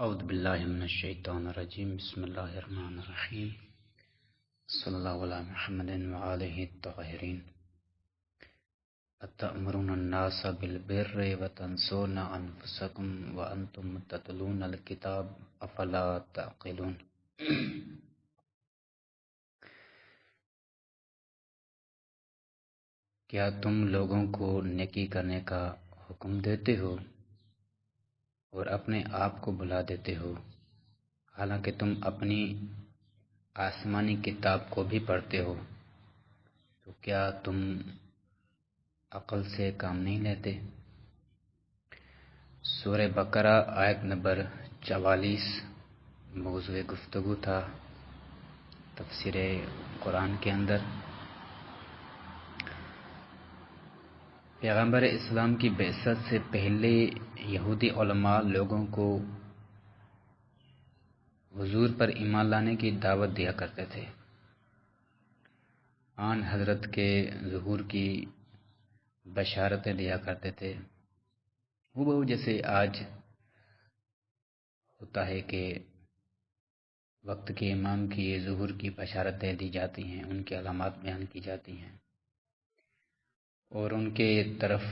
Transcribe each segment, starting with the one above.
اعوذ باللہ من الشیطان الرجیم بسم اللہ الرحمن الرحیم صلی اللہ علی محمد وآلہ الطاہرین اتأمرون الناس بالبر وتنسون انفسکم وانتم تتلون الکتاب افلا تعقلون۔ کیا تم لوگوں کو نیکی کرنے کا حکم دیتے ہو اور اپنے آپ کو بھلا دیتے ہو، حالانکہ تم اپنی آسمانی کتاب کو بھی پڑھتے ہو؟ تو کیا تم عقل سے کام نہیں لیتے؟ سورہ بقرہ آیت نمبر 44 موضوع گفتگو تھا تفسیر قرآن کے اندر۔ پیغمبر اسلام کی بعثت سے پہلے یہودی علماء لوگوں کو حضور پر ایمان لانے کی دعوت دیا کرتے تھے، آن حضرت کے ظہور کی بشارتیں دیا کرتے تھے، وہ جیسے آج ہوتا ہے کہ وقت کے امام کی ظہور کی بشارتیں دی جاتی ہیں، ان کی علامات بیان کی جاتی ہیں اور ان کے طرف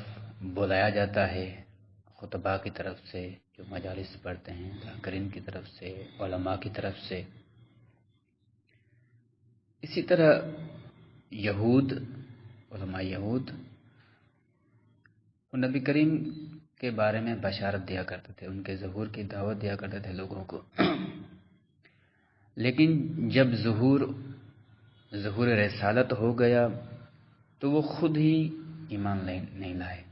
بلایا جاتا ہے خطباء کی طرف سے جو مجالس پڑھتے ہیں، ذاکرین کی طرف سے، علماء کی طرف سے۔ اسی طرح علماء یہود نبی کریم کے بارے میں بشارت دیا کرتے تھے، ان کے ظہور کی دعوت دیا کرتے تھے لوگوں کو، لیکن جب ظہور رسالت ہو گیا تو وہ خود ہی ایمان نہیں لائے،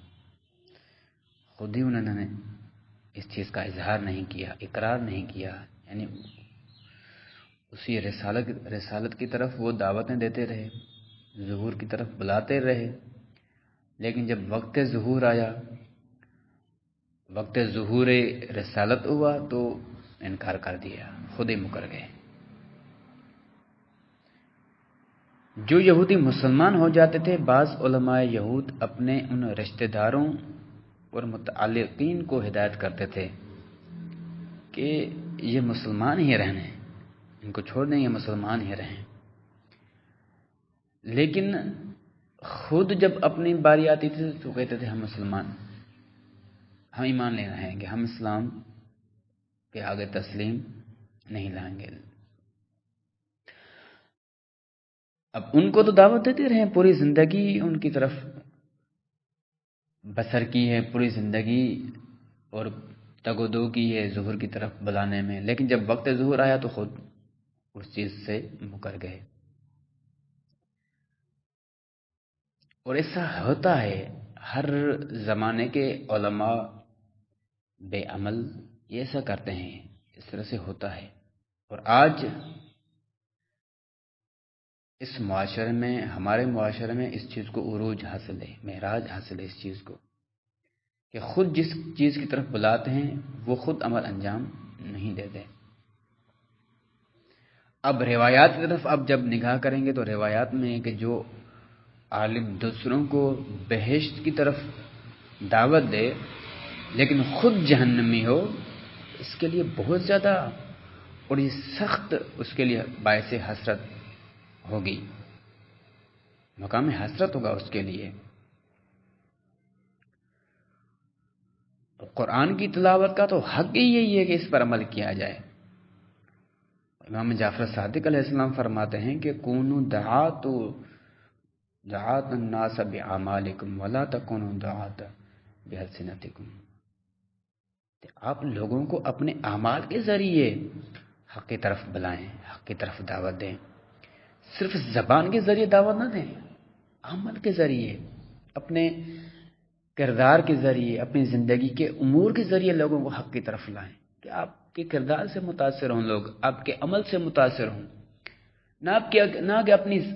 خود ہی انہوں نے اس چیز کا اظہار نہیں کیا، اقرار نہیں کیا، یعنی اسی رسالت کی طرف وہ دعوتیں دیتے رہے، ظہور کی طرف بلاتے رہے، لیکن جب وقت ظہور آیا، وقت ظہور رسالت ہوا تو انکار کر دیا، خود ہی مکر گئے۔ جو یہودی مسلمان ہو جاتے تھے، بعض علماء یہود اپنے ان رشتہ داروں اور متعلقین کو ہدایت کرتے تھے کہ یہ مسلمان ہی رہنے، ان کو چھوڑ دیں، یہ مسلمان ہی رہیں، لیکن خود جب اپنی باری آتی تھی تو کہتے تھے ہم مسلمان، ہم ایمان لے رہیں گے، ہم اسلام کے آگے تسلیم نہیں لائیں گے۔ اب ان کو تو دعوت دیتے رہے، پوری زندگی ان کی طرف بسر کی ہے، پوری زندگی اور تگ و دو کی ہے ظہور کی طرف بلانے میں، لیکن جب وقت ظہور آیا تو خود اس چیز سے مکر گئے۔ اور ایسا ہوتا ہے، ہر زمانے کے علماء بے عمل یہ ایسا کرتے ہیں، اس طرح سے ہوتا ہے۔ اور آج اس معاشرے میں، ہمارے معاشرے میں اس چیز کو عروج حاصل ہے، معراج حاصل ہے اس چیز کو، کہ خود جس چیز کی طرف بلاتے ہیں وہ خود عمل انجام نہیں دیتے۔ اب روایات کی طرف اب جب نگاہ کریں گے تو روایات میں ہے کہ جو عالم دوسروں کو بہشت کی طرف دعوت دے لیکن خود جہنمی ہو، اس کے لیے بہت زیادہ اور یہ سخت اس کے لیے باعث حسرت ہوگی، مقام حسرت ہوگا اس کے لیے۔ قرآن کی تلاوت کا تو حق ہی یہی ہے کہ اس پر عمل کیا جائے۔ امام جعفر صادق علیہ السلام فرماتے ہیں کہ کونوا دعاة الناس بأعمالکم ولا تکونوا دعاة بألسنتکم، آپ لوگوں کو اپنے اعمال کے ذریعے حق کی طرف بلائیں، حق کی طرف دعوت دیں، صرف زبان کے ذریعے دعوت نہ دیں، عمل کے ذریعے، اپنے کردار کے ذریعے، اپنی زندگی کے امور کے ذریعے لوگوں کو حق کی طرف لائیں، کہ آپ کے کردار سے متاثر ہوں، لوگ آپ کے عمل سے متاثر ہوں، نہ کہ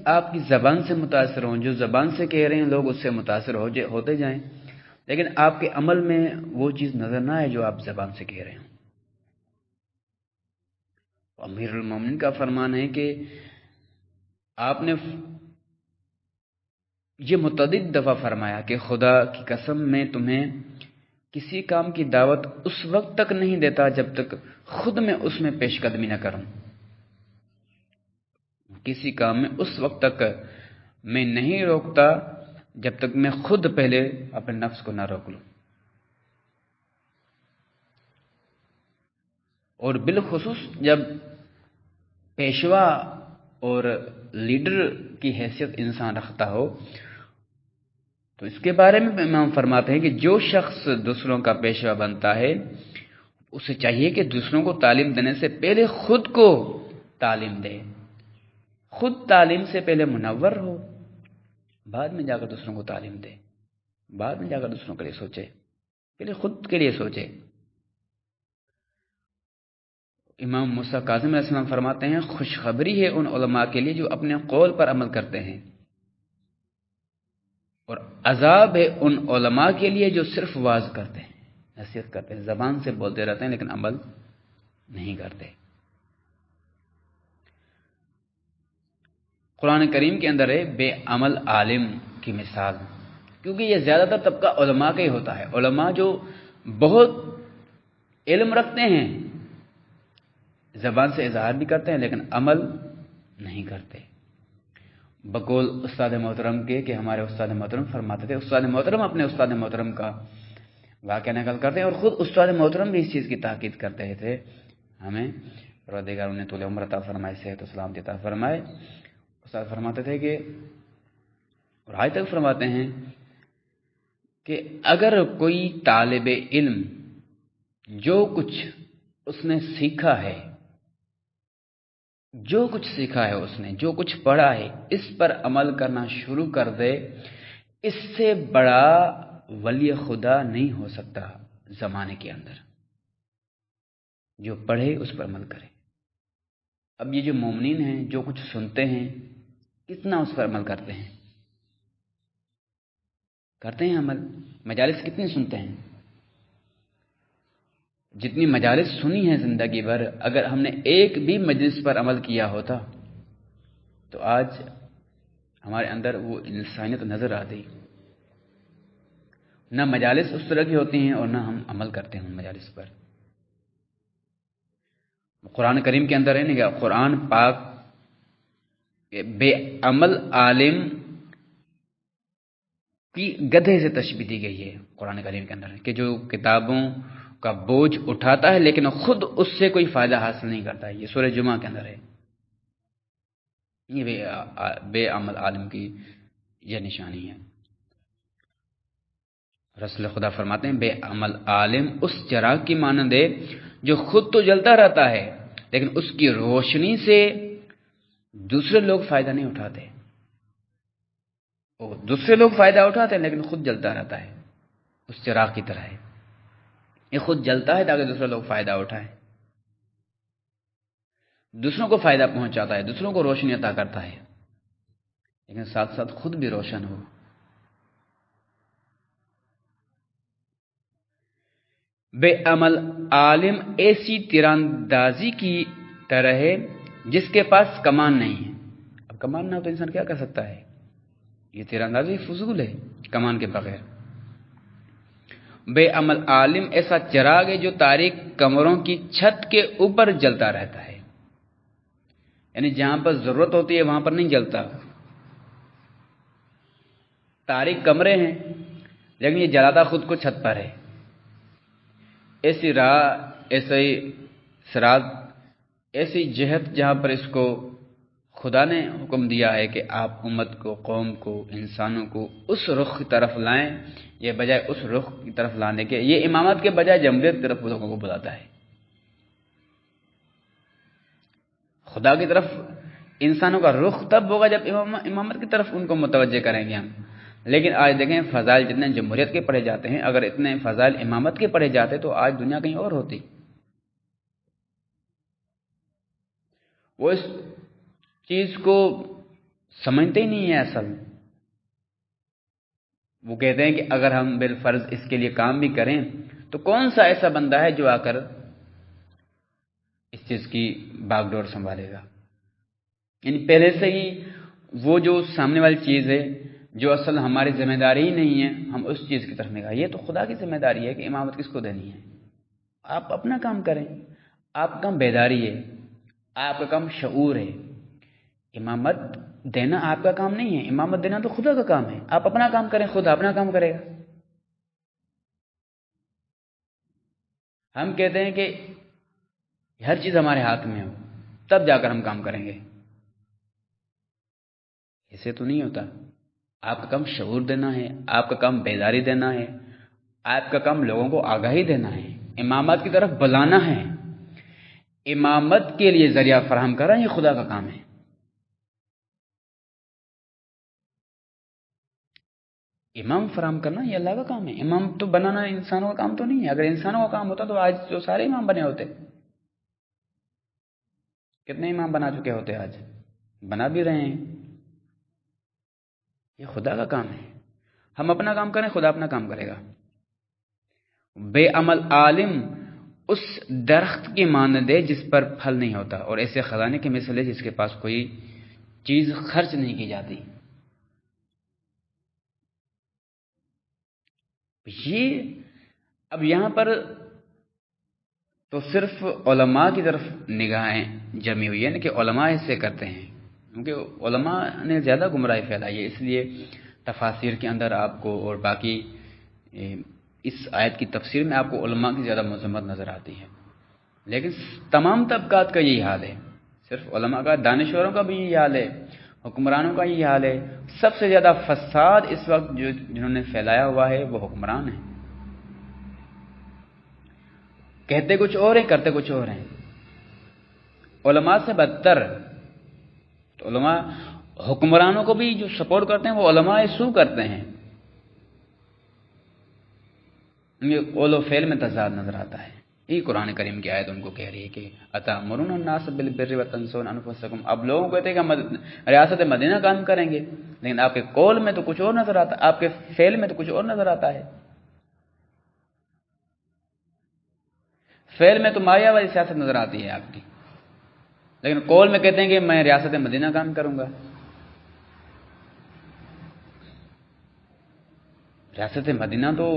آپ کی زبان سے متاثر ہوں، جو زبان سے کہہ رہے ہیں لوگ اس سے متاثر ہوتے جائیں، لیکن آپ کے عمل میں وہ چیز نظر نہ آئے جو آپ زبان سے کہہ رہے ہوں۔ امیر المومنین کا فرمان ہے کہ آپ نے یہ متعدد دفعہ فرمایا کہ خدا کی قسم میں تمہیں کسی کام کی دعوت اس وقت تک نہیں دیتا جب تک خود میں اس میں پیش قدمی نہ کروں. کسی کام میں اس وقت تک میں نہیں روکتا جب تک میں خود پہلے اپنے نفس کو نہ روک لوں. اور بالخصوص جب پیشوا اور لیڈر کی حیثیت انسان رکھتا ہو تو اس کے بارے میں امام فرماتے ہیں کہ جو شخص دوسروں کا پیشوا بنتا ہے اسے چاہیے کہ دوسروں کو تعلیم دینے سے پہلے خود کو تعلیم دے. خود تعلیم سے پہلے منور ہو، بعد میں جا کر دوسروں کو تعلیم دے، بعد میں جا کر دوسروں کے لیے سوچے، پہلے خود کے لیے سوچے. امام موسیٰ کاظم علیہ السلام فرماتے ہیں خوشخبری ہے ان علماء کے لیے جو اپنے قول پر عمل کرتے ہیں، اور عذاب ہے ان علماء کے لیے جو صرف واعظ کرتے ہیں، نصیحت کرتے ہیں، زبان سے بولتے رہتے ہیں لیکن عمل نہیں کرتے. قرآن کریم کے اندر ہے بے عمل عالم کی مثال، کیونکہ یہ زیادہ تر طبقہ علماء کا ہی ہوتا ہے. علماء جو بہت علم رکھتے ہیں، زبان سے اظہار بھی کرتے ہیں لیکن عمل نہیں کرتے. بقول استاد محترم کے کہ ہمارے استاد محترم فرماتے تھے، استاد محترم اپنے استاد محترم کا واقعہ نقل کرتے ہیں اور خود استاد محترم بھی اس چیز کی تاکید کرتے تھے. ہمیں پروردگار انہیں طول عمر عطا فرمائے، صحت و سلامتی عطا فرمائے. استاد فرماتے تھے کہ اور آج تک فرماتے ہیں کہ اگر کوئی طالب علم جو کچھ اس نے سیکھا ہے، جو کچھ سیکھا ہے، اس نے جو کچھ پڑھا ہے، اس پر عمل کرنا شروع کر دے، اس سے بڑا ولی خدا نہیں ہو سکتا زمانے کے اندر. جو پڑھے اس پر عمل کرے. اب یہ جو مومنین ہیں جو کچھ سنتے ہیں کتنا اس پر عمل کرتے ہیں؟ کرتے ہیں عمل؟ مجالس کتنی سنتے ہیں؟ جتنی مجالس سنی ہیں زندگی بھر، اگر ہم نے ایک بھی مجلس پر عمل کیا ہوتا تو آج ہمارے اندر وہ انسانیت نظر آتی. نہ مجالس اس طرح کی ہوتی ہیں اور نہ ہم عمل کرتے ہیں ان مجالس پر. قرآن کریم کے اندر ہے نا کہ قرآن پاک بے عمل عالم کی گدھے سے تشبیہ دی گئی ہے قرآن کریم کے اندر، کہ جو کتابوں کا بوجھ اٹھاتا ہے لیکن خود اس سے کوئی فائدہ حاصل نہیں کرتا ہے. یہ سورہ جمعہ کے اندر ہے. یہ بے عمل عالم کی یہ نشانی ہے. رسول خدا فرماتے ہیں بے عمل عالم اس چراغ کی مانند ہے جو خود تو جلتا رہتا ہے لیکن اس کی روشنی سے دوسرے لوگ فائدہ نہیں اٹھاتے. دوسرے لوگ فائدہ اٹھاتے ہیں لیکن خود جلتا رہتا ہے. اس چراغ کی طرح ہے. یہ خود جلتا ہے تاکہ دوسرے لوگ فائدہ اٹھائیں، دوسروں کو فائدہ پہنچاتا ہے، دوسروں کو روشنی عطا کرتا ہے لیکن ساتھ ساتھ خود بھی روشن ہو. بے عمل عالم ایسی تیراندازی کی طرح ہے جس کے پاس کمان نہیں ہے. اب کمان نہ ہو تو انسان کیا کر سکتا ہے؟ یہ تیراندازی فضول ہے کمان کے بغیر. بے عمل عالم ایسا چراغ ہے جو تاریک کمروں کی چھت کے اوپر جلتا رہتا ہے، یعنی جہاں پر ضرورت ہوتی ہے وہاں پر نہیں جلتا. تاریک کمرے ہیں لیکن یہ جلاتا خود کو چھت پر ہے. ایسی راہ، ایسی سرات، ایسی جہت جہاں پر اس کو خدا نے حکم دیا ہے کہ آپ امت کو، قوم کو، انسانوں کو اس رخ کی طرف لائیں، یہ بجائے اس رخ کی طرف لانے کے، یہ امامت کے بجائے جمہوریت کی طرف لوگوں کو بلاتا ہے. خدا کی طرف انسانوں کا رخ تب ہوگا جب امامت کی طرف ان کو متوجہ کریں گے ہم. لیکن آج دیکھیں فضائل جتنے جمہوریت کے پڑھے جاتے ہیں، اگر اتنے فضائل امامت کے پڑھے جاتے تو آج دنیا کہیں اور ہوتی. وہ اس چیز کو سمجھتے ہی نہیں ہے. اصل وہ کہتے ہیں کہ اگر ہم بالفرض اس کے لیے کام بھی کریں تو کون سا ایسا بندہ ہے جو آ کر اس چیز کی باغ ڈور سنبھالے گا. یعنی پہلے سے ہی وہ جو سامنے والی چیز ہے جو اصل ہماری ذمہ داری ہی نہیں ہے ہم اس چیز کی طرف نگاہ. یہ تو خدا کی ذمہ داری ہے کہ امامت کس کو دینی ہے. آپ اپنا کام کریں. آپ کا کام بیداری ہے, آپ کا کام شعور ہے. امامت دینا آپ کا کام نہیں ہے, امامت دینا تو خدا کا کام ہے. آپ اپنا کام کریں, خدا اپنا کام کرے گا. ہم کہتے ہیں کہ ہر چیز ہمارے ہاتھ میں ہو تب جا کر ہم کام کریں گے. ایسے تو نہیں ہوتا. آپ کا کام شعور دینا ہے, آپ کا کام بیداری دینا ہے, آپ کا کام لوگوں کو آگاہی دینا ہے, امامت کی طرف بلانا ہے. امامت کے لیے ذریعہ فراہم کرنا یہ خدا کا کام ہے. امام فراہم کرنا یہ اللہ کا کام ہے. امام تو بنانا انسانوں کا کام تو نہیں ہے. اگر انسانوں کا کام ہوتا تو آج تو سارے امام بنے ہوتے. کتنے امام بنا چکے ہوتے آج, بنا بھی رہے ہیں. یہ خدا کا کام ہے. ہم اپنا کام کریں, خدا اپنا کام کرے گا. بے عمل عالم اس درخت کی مانند ہے جس پر پھل نہیں ہوتا, اور ایسے خزانے کی مثل ہے جس کے پاس کوئی چیز خرچ نہیں کی جاتی. یہ اب یہاں پر تو صرف علماء کی طرف نگاہیں جمی ہوئی ہے نا, کہ علماء ایسے کرتے ہیں, کیونکہ علماء نے زیادہ گمراہی پھیلائی ہے. اس لیے تفاسیر کے اندر آپ کو اور باقی اس آیت کی تفسیر میں آپ کو علماء کی زیادہ مذمت نظر آتی ہے. لیکن تمام طبقات کا یہی حال ہے. صرف علماء کا, دانشوروں کا بھی یہی حال ہے, حکمرانوں کا یہی حال ہے. سب سے زیادہ فساد اس وقت جنہوں نے پھیلایا ہوا ہے وہ حکمران ہیں. کہتے کچھ اور ہیں, کرتے کچھ اور ہیں. علماء سے بدتر تو علماء حکمرانوں کو بھی جو سپورٹ کرتے ہیں وہ علماء سو کرتے ہیں. ان کے قول و فعل میں تضاد نظر آتا ہے. یہ قرآن کریم کی آیت ان کو کہہ رہی ہے کہ اتامرون الناس بالبر وتنسون انفسکم. اب لوگوں کہتے ہیں کہ ہم ریاست مدینہ کام کریں گے, لیکن آپ کے قول میں تو کچھ اور نظر آتا ہے, آپ کے فعل میں تو کچھ اور نظر آتا ہے. فعل میں تو مایا والی سیاست نظر آتی ہے آپ کی, لیکن قول میں کہتے ہیں کہ میں ریاست مدینہ کام کروں گا. ریاست مدینہ تو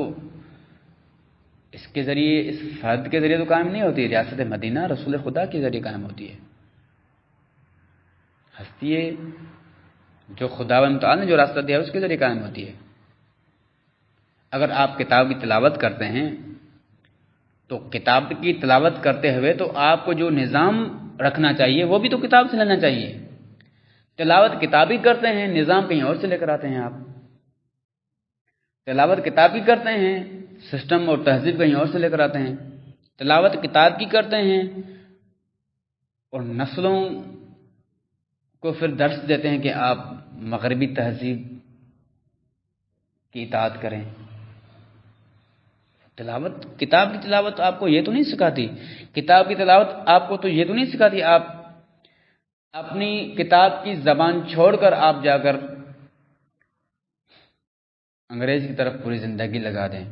اس کے ذریعے, اس فرد کے ذریعے تو قائم نہیں ہوتی. ریاست مدینہ رسول خدا کے ذریعے قائم ہوتی ہے. ہستی ہے جو خداوند تعالی نے جو راستہ دیا ہے اس کے ذریعے قائم ہوتی ہے. اگر آپ کتاب کی تلاوت کرتے ہیں تو کتاب کی تلاوت کرتے ہوئے تو آپ کو جو نظام رکھنا چاہیے وہ بھی تو کتاب سے لینا چاہیے. تلاوت کتابی کرتے ہیں, نظام کہیں اور سے لے کر آتے ہیں. آپ تلاوت کتاب کی کرتے ہیں, سسٹم اور تہذیب کہیں اور سے لے کر آتے ہیں. تلاوت کتاب کی کرتے ہیں اور نسلوں کو پھر درس دیتے ہیں کہ آپ مغربی تہذیب کی اطاعت کریں. تلاوت, کتاب کی تلاوت آپ کو یہ تو نہیں سکھاتی. کتاب کی تلاوت آپ کو تو یہ تو نہیں سکھاتی آپ اپنی کتاب کی زبان چھوڑ کر آپ جا کر انگریز کی طرف پوری زندگی لگا دیں,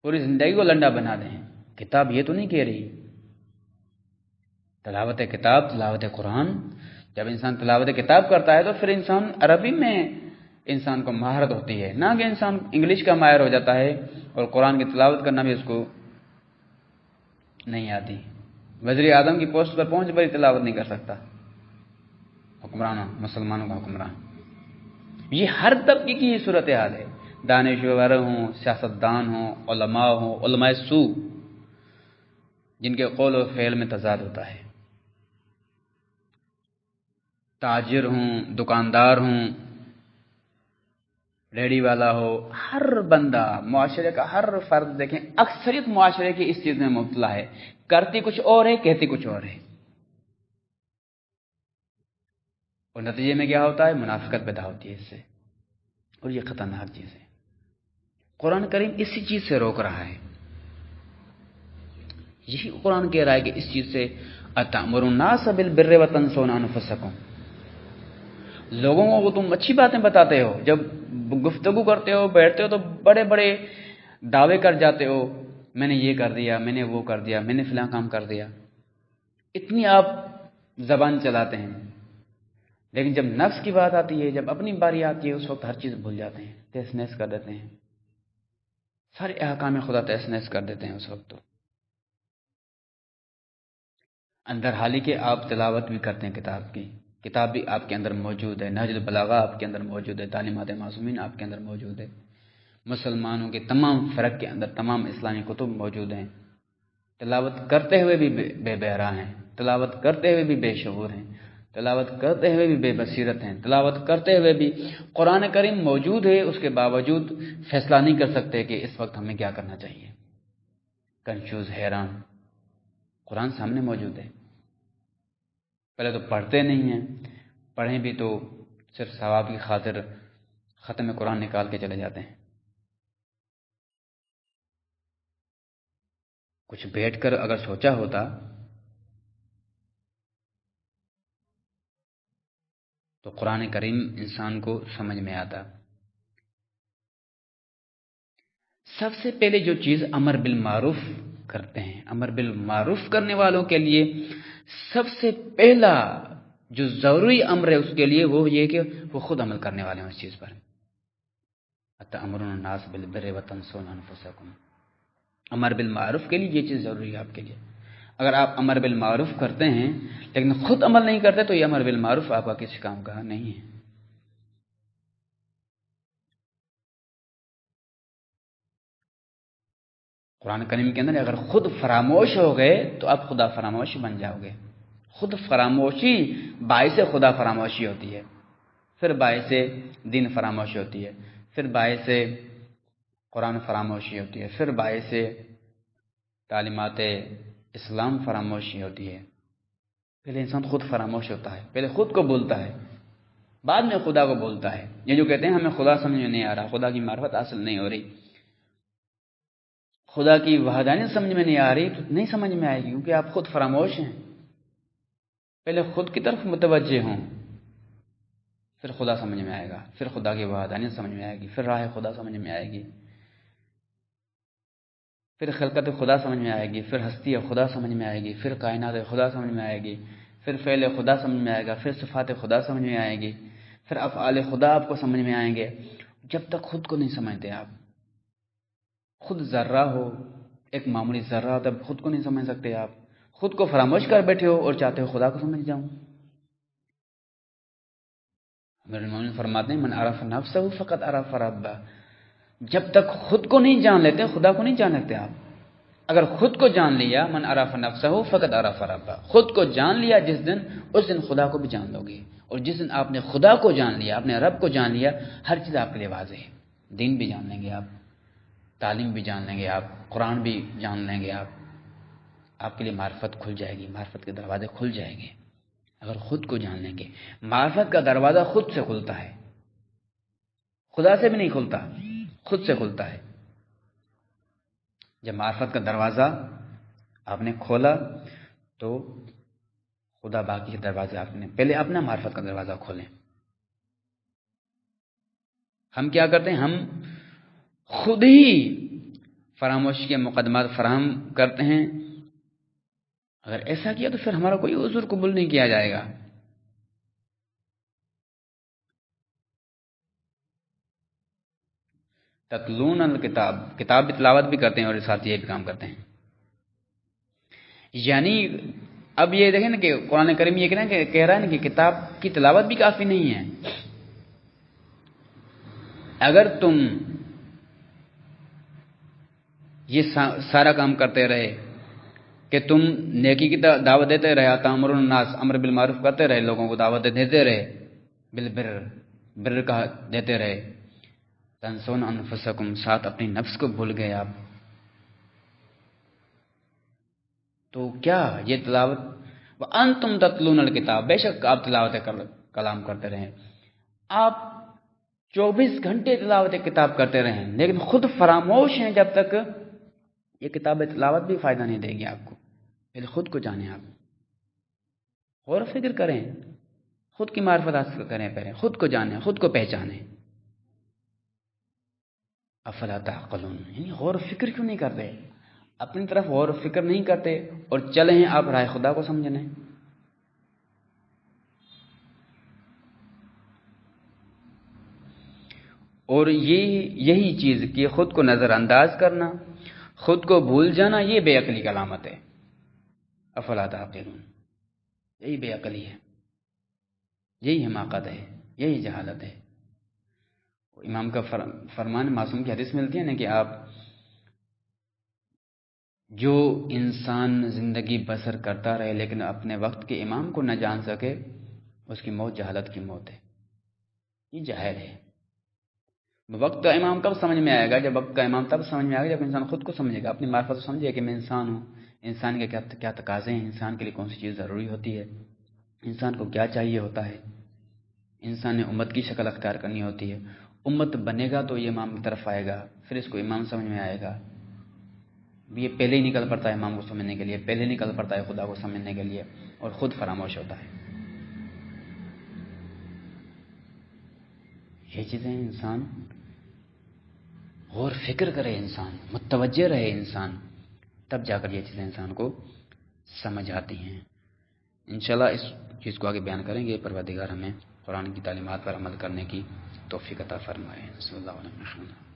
پوری زندگی کو لنڈا بنا دیں. کتاب یہ تو نہیں کہہ رہی. تلاوت کتاب, تلاوت قرآن, جب انسان تلاوت کتاب کرتا ہے تو پھر انسان عربی میں انسان کو مہارت ہوتی ہے, نہ کہ انسان انگلش کا ماہر ہو جاتا ہے اور قرآن کی تلاوت کرنا بھی اس کو نہیں آتی. وزیر اعظم کی پوسٹ پر پہنچ بڑی تلاوت نہیں کر سکتا. حکمرانوں, مسلمانوں کا حکمران. یہ ہر طبقے کی یہ صورتحال ہے. دانشور ہوں, سیاستدان ہوں, علماء سو جن کے قول و فعل میں تضاد ہوتا ہے. تاجر ہوں, دکاندار ہوں, ریڑی والا ہو, ہر بندہ, معاشرے کا ہر فرد دیکھیں اکثریت معاشرے کی اس چیز میں مبتلا ہے. کرتی کچھ اور ہے, کہتی کچھ اور ہے, اور نتیجے میں کیا ہوتا ہے؟ منافقت پیدا ہوتی ہے اس سے, اور یہ خطرناک چیز ہے. قرآن کریم اسی چیز سے روک رہا ہے. یہی قرآن کہہ رہا ہے کہ اس چیز سے اتأمرون الناس بالبر وتنسون انفسکم. لوگوں کو تم اچھی باتیں بتاتے ہو, جب گفتگو کرتے ہو, بیٹھتے ہو تو بڑے بڑے دعوے کر جاتے ہو, میں نے یہ کر دیا, میں نے وہ کر دیا, میں نے فلاں کام کر دیا. اتنی آپ زبان چلاتے ہیں, لیکن جب نفس کی بات آتی ہے، جب اپنی باری آتی ہے، اس وقت ہر چیز بھول جاتے ہیں، تہس نہس کر دیتے ہیں، سارے احکام خدا تہس نہس کر دیتے ہیں اس وقت تو اندر حالی کے آپ تلاوت بھی کرتے ہیں کتاب کی، کتاب بھی آپ کے اندر موجود ہے، نہج البلاغہ آپ کے اندر موجود ہے، تعلیمات معصومین آپ کے اندر موجود ہے، مسلمانوں کے تمام فرق کے اندر تمام اسلامی کتب موجود ہیں، تلاوت کرتے ہوئے بھی بے بہرا ہیں، تلاوت کرتے ہوئے بھی بے شعور ہیں، تلاوت کرتے ہوئے بھی بے بصیرت ہیں، تلاوت کرتے ہوئے بھی قرآن کریم موجود ہے، اس کے باوجود فیصلہ نہیں کر سکتے کہ اس وقت ہمیں کیا کرنا چاہیے، کنفیوز، حیران۔ قرآن سامنے موجود ہے، پہلے تو پڑھتے نہیں ہیں، پڑھیں بھی تو صرف ثواب کی خاطر ختم قرآن نکال کے چلے جاتے ہیں۔ کچھ بیٹھ کر اگر سوچا ہوتا تو قرآن کریم انسان کو سمجھ میں آتا۔ سب سے پہلے جو چیز امر بالمعروف کرتے ہیں، امر بالمعروف کرنے والوں کے لیے سب سے پہلا جو ضروری امر ہے اس کے لیے وہ یہ کہ وہ خود عمل کرنے والے ہیں اس چیز پر۔ اتأمرون الناس بالبر وتنسون انفسکم، امر بالمعروف کے لیے یہ چیز ضروری ہے آپ کے لیے۔ اگر آپ امر بالمعروف کرتے ہیں لیکن خود عمل نہیں کرتے تو یہ امر بالمعروف آپ کا کسی کام کا نہیں ہے۔ قرآن کریم کے اندر اگر خود فراموش ہو گئے تو آپ خدا فراموش بن جاؤ گے۔ خود فراموشی باعث خدا فراموشی ہوتی ہے، پھر باعث دین فراموشی ہوتی ہے، پھر باعث قرآن فراموشی ہوتی ہے، پھر باعث تعلیمات اسلام فراموشی ہوتی ہے۔ پہلے انسان خود فراموش ہوتا ہے، پہلے خود کو بولتا ہے، بعد میں خدا کو بولتا ہے۔ یہ جو کہتے ہیں ہمیں خدا سمجھ میں نہیں آ رہا، خدا کی معرفت حاصل نہیں ہو رہی، خدا کی وحدانیت سمجھ میں نہیں آ رہی، تو نہیں سمجھ میں آئے گی کیونکہ آپ خود فراموش ہیں۔ پہلے خود کی طرف متوجہ ہوں، پھر خدا سمجھ میں آئے گا، پھر خدا کی وحدانیت سمجھ میں آئے گی، پھر راہ خدا سمجھ میں آئے گی، پھر خلقت خدا سمجھ میں آئے گی، پھر ہستی خدا سمجھ میں آئے گی، پھر کائنات خدا سمجھ میں آئے گی، پھر فعل خدا سمجھ میں آئے گا، پھر صفات خدا سمجھ میں آئے گی، پھر افعال خدا آپ کو سمجھ میں آئیں گے۔ جب تک خود کو نہیں سمجھتے آپ، خود ذرہ ہو، ایک معمولی ذرہ ہو، تب خود کو نہیں سمجھ سکتے آپ، خود کو فراموش کر بیٹھے ہو اور چاہتے ہو خدا کو سمجھ جاؤں۔ امیر المومنین فرماتے ہیں من عرف نفسہ فقط عرف ربہ، جب تک خود کو نہیں جان لیتے خدا کو نہیں جان لیتے آپ۔ اگر خود کو جان لیا، من عرف نفسہ فقط عرف ربہ، خود کو جان لیا جس دن، اس دن خدا کو بھی جان لو گے، اور جس دن آپ نے خدا کو جان لیا، اپنے رب کو جان لیا، ہر چیز آپ کے لیے واضح ہے، دین بھی جان لیں گے آپ، تعلیم بھی جان لیں گے آپ، قرآن بھی جان لیں گے آپ کے لیے معرفت کھل جائے گی، معرفت کے دروازے کھل جائیں گے اگر خود کو جان لیں گے۔ معرفت کا دروازہ خود سے کھلتا ہے، خدا سے بھی نہیں کھلتا، خود سے کھلتا ہے۔ جب معرفت کا دروازہ آپ نے کھولا تو خدا باقی کے دروازے آپ نے پہلے اپنا معرفت کا دروازہ کھولیں۔ ہم کیا کرتے ہیں؟ ہم خود ہی فراموشی کے مقدمات فراہم کرتے ہیں۔ اگر ایسا کیا تو پھر ہمارا کوئی عذر قبول نہیں کیا جائے گا۔ تتلون الکتاب، کتاب بھی تلاوت بھی کرتے ہیں اور ساتھ یہ بھی کام کرتے ہیں۔ یعنی اب یہ دیکھیں نا کہ قرآن کریم یہ کہہ رہا ہے نا کہ کتاب کی تلاوت بھی کافی نہیں ہے۔ اگر تم یہ سارا کام کرتے رہے کہ تم نیکی کی دعوت دیتے رہے، تأمرون الناس، امر بالمعروف کرتے رہے، لوگوں کو دعوت دیتے رہے، بالبر، بر کا دیتے رہے، تنسون انفسکم، ساتھ اپنی نفس کو بھول گئے آپ، تو کیا یہ تلاوت وانتم تتلون الکتاب، بے شک آپ تلاوت کلام کرتے رہیں، آپ 24 گھنٹے تلاوت کتاب کرتے رہیں لیکن خود فراموش ہیں، جب تک یہ کتاب تلاوت بھی فائدہ نہیں دے گی آپ کو۔ پہلے خود کو جانیں، آپ غور و فکر کریں، خود کی معرفت حاصل کریں، پہلے خود کو جانیں، خود کو پہچانیں۔ افلا تعقلون، یعنی غور و فکر کیوں نہیں کرتے؟ اپنی طرف غور و فکر نہیں کرتے اور چلے ہیں آپ راہ خدا کو سمجھنے۔ اور یہی چیز کہ خود کو نظر انداز کرنا، خود کو بھول جانا، یہ بے عقلی کا علامت ہے۔ افلا تعقلون، یہی بے عقلی ہے، یہی حماقت ہے، یہی جہالت ہے۔ امام کا فرمان معصوم کی حدیث ملتی ہے نا کہ آپ جو انسان زندگی بسر کرتا رہے لیکن اپنے وقت کے امام کو نہ جان سکے، اس کی موت جہالت کی موت ہے، یہ جاہل ہے۔ وقت کا امام کب سمجھ میں آئے گا؟ جب وقت کا امام تب سمجھ میں آئے گا جب انسان خود کو سمجھے گا، اپنی معرفت کو سمجھے کہ میں انسان ہوں، انسان کے کیا تقاضے ہیں، انسان کے لیے کون سی چیز ضروری ہوتی ہے، انسان کو کیا چاہیے ہوتا ہے، انسان نے امت کی شکل اختیار کرنی ہوتی ہے۔ امت بنے گا تو یہ امام کی طرف آئے گا، پھر اس کو امام سمجھ میں آئے گا۔ یہ پہلے ہی نکل پڑتا ہے امام کو سمجھنے کے لیے، پہلے نکل پڑتا ہے خدا کو سمجھنے کے لیے، اور خود فراموش ہوتا ہے۔ یہ چیزیں انسان غور فکر کرے، انسان متوجہ رہے، انسان تب جا کر یہ چیزیں انسان کو سمجھ آتی ہیں۔ انشاءاللہ اس چیز کو آگے بیان کریں گے۔ پروردگار ہمیں قرآن کی تعلیمات پر عمل کرنے کی توفیق عطا فرمائے۔ صلی اللہ علیہ وسلم۔